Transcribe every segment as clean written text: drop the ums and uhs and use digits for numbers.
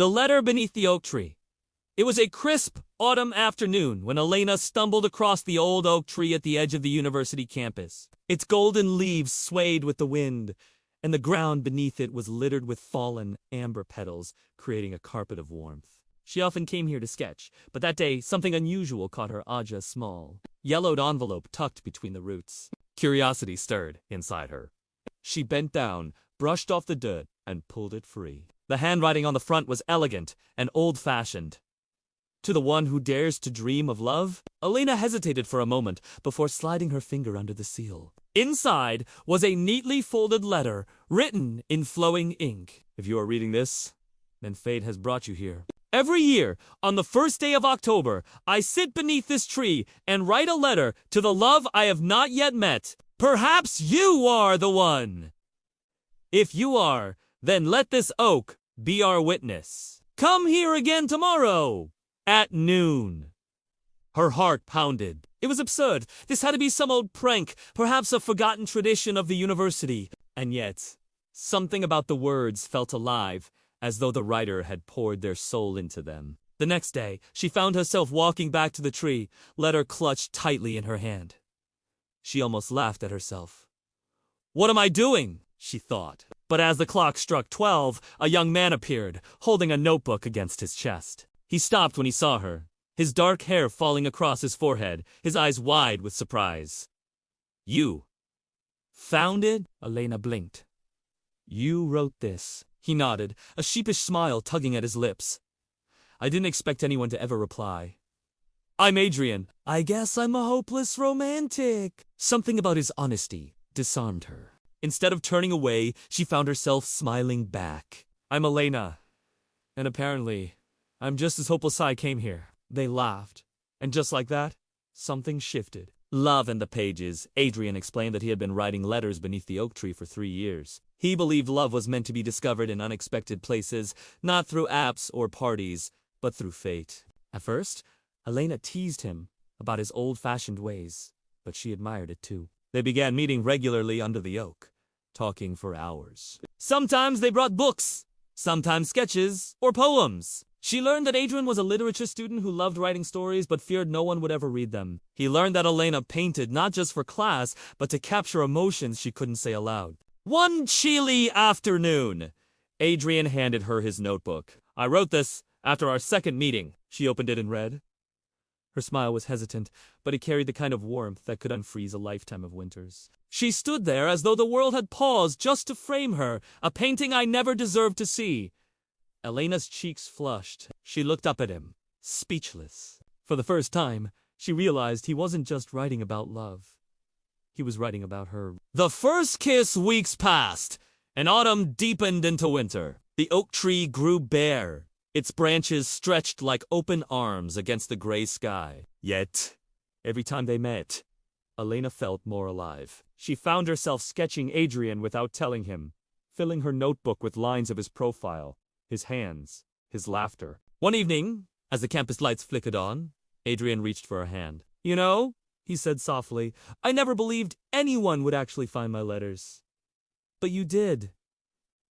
The letter beneath the oak tree. It was a crisp autumn afternoon when Elena stumbled across the old oak tree at the edge of the university campus. Its golden leaves swayed with the wind, and the ground beneath it was littered with fallen amber petals, creating a carpet of warmth. She often came here to sketch, but that day something unusual caught her eye. Small, yellowed envelope tucked between the roots. Curiosity stirred inside her. She bent down, brushed off the dirt, and pulled it free. The handwriting on the front was elegant and old-fashioned. To the one who dares to dream of love? Elena hesitated for a moment before sliding her finger under the seal. Inside was a neatly folded letter, written in flowing ink. If you are reading this, then fate has brought you here. Every year, on the first day of October, I sit beneath this tree and write a letter to the love I have not yet met. Perhaps you are the one. If you are, then let this oak be our witness. Come here again tomorrow at noon. Her heart pounded. It was absurd. This had to be some old prank, perhaps a forgotten tradition of the university. And yet, something about the words felt alive, as though the writer had poured their soul into them. The next day, she found herself walking back to the tree, letter clutched tightly in her hand. She almost laughed at herself. What am I doing? She thought. But as the clock struck 12, a young man appeared, holding a notebook against his chest. He stopped when he saw her, his dark hair falling across his forehead, his eyes wide with surprise. You found it? Elena blinked. You wrote this. He nodded, a sheepish smile tugging at his lips. I didn't expect anyone to ever reply. I'm Adrian. I guess I'm a hopeless romantic. Something about his honesty disarmed her. Instead of turning away, she found herself smiling back. I'm Elena. And apparently, I'm just as hopeless as I came here. They laughed. And just like that, something shifted. Love in the pages. Adrian explained that he had been writing letters beneath the oak tree for 3 years. He believed love was meant to be discovered in unexpected places, not through apps or parties, but through fate. At first, Elena teased him about his old-fashioned ways, but she admired it too. They began meeting regularly under the oak, talking for hours. Sometimes they brought books, sometimes sketches or poems. She learned that Adrian was a literature student who loved writing stories but feared no one would ever read them. He learned that Elena painted not just for class, but to capture emotions she couldn't say aloud. One chilly afternoon, Adrian handed her his notebook. I wrote this after our second meeting. She opened it and read. Her smile was hesitant, but it carried the kind of warmth that could unfreeze a lifetime of winters. She stood there as though the world had paused just to frame her, a painting I never deserved to see. Elena's cheeks flushed. She looked up at him, speechless. For the first time, she realized he wasn't just writing about love. He was writing about her. The first kiss weeks passed, and autumn deepened into winter. The oak tree grew bare, its branches stretched like open arms against the gray sky. Yet, every time they met, Elena felt more alive. She found herself sketching Adrian without telling him, filling her notebook with lines of his profile, his hands, his laughter. One evening, as the campus lights flickered on, Adrian reached for her hand. You know, he said softly, I never believed anyone would actually find my letters. But you did.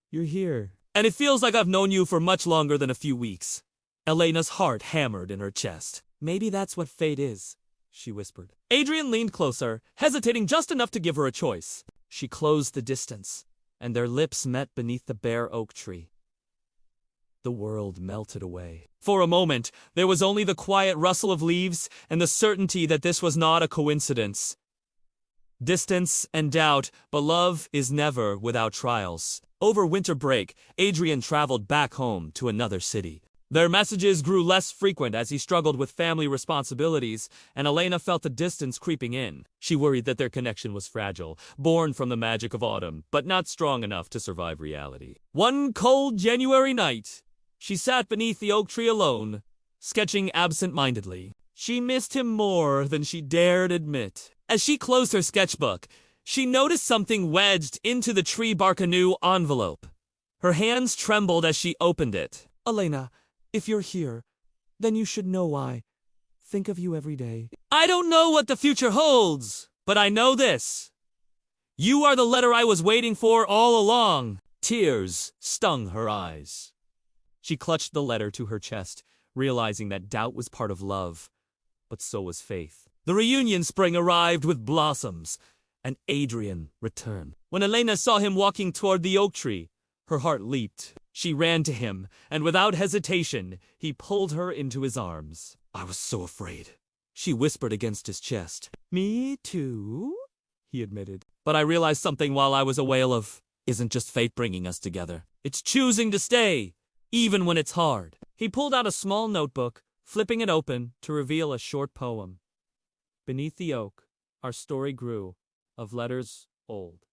You're here. And it feels like I've known you for much longer than a few weeks. Elena's heart hammered in her chest. Maybe that's what fate is, she whispered. Adrian leaned closer, hesitating just enough to give her a choice. She closed the distance, and their lips met beneath the bare oak tree. The world melted away. For a moment, there was only the quiet rustle of leaves and the certainty that this was not a coincidence. Distance and doubt, but love is never without trials. Over winter break, Adrian traveled back home to another city. Their messages grew less frequent as he struggled with family responsibilities, and Elena felt the distance creeping in. She worried that their connection was fragile, born from the magic of autumn, but not strong enough to survive reality. One cold January night, she sat beneath the oak tree alone, sketching absent-mindedly. She missed him more than she dared admit. As she closed her sketchbook, she noticed something wedged into the tree bark a new envelope. Her hands trembled as she opened it. Elena, if you're here, then you should know I think of you every day. I don't know what the future holds, but I know this. You are the letter I was waiting for all along. Tears stung her eyes. She clutched the letter to her chest, realizing that doubt was part of love, but so was faith. The reunion spring arrived with blossoms, and Adrian returned. When Elena saw him walking toward the oak tree, her heart leaped. She ran to him, and without hesitation, he pulled her into his arms. "I was so afraid," she whispered against his chest. "Me too," he admitted. "But I realized something while I was away, Love. Isn't just fate bringing us together. It's choosing to stay, even when it's hard." He pulled out a small notebook, flipping it open to reveal a short poem. "Beneath the oak, our story grew, of letters old,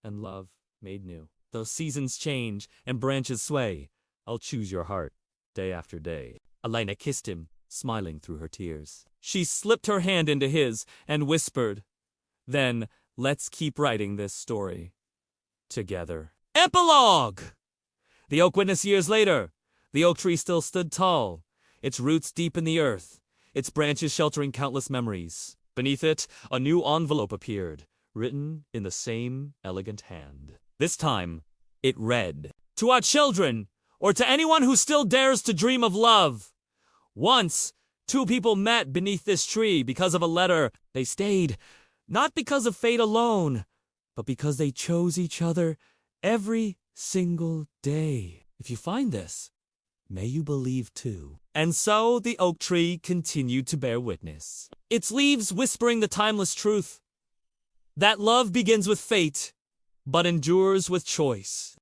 and love made new. Though seasons change and branches sway, I'll choose your heart, day after day." Elena kissed him, smiling through her tears. She slipped her hand into his and whispered, "Then let's keep writing this story together." Epilogue! The oak witnessed years later. The oak tree still stood tall, its roots deep in the earth, its branches sheltering countless memories. Beneath it, a new envelope appeared, written in the same elegant hand. This time, it read, "To our children, or to anyone who still dares to dream of love. Once, two people met beneath this tree because of a letter. They stayed, not because of fate alone, but because they chose each other every single day. If you find this, may you believe too." And so the oak tree continued to bear witness, its leaves whispering the timeless truth that love begins with fate, but endures with choice.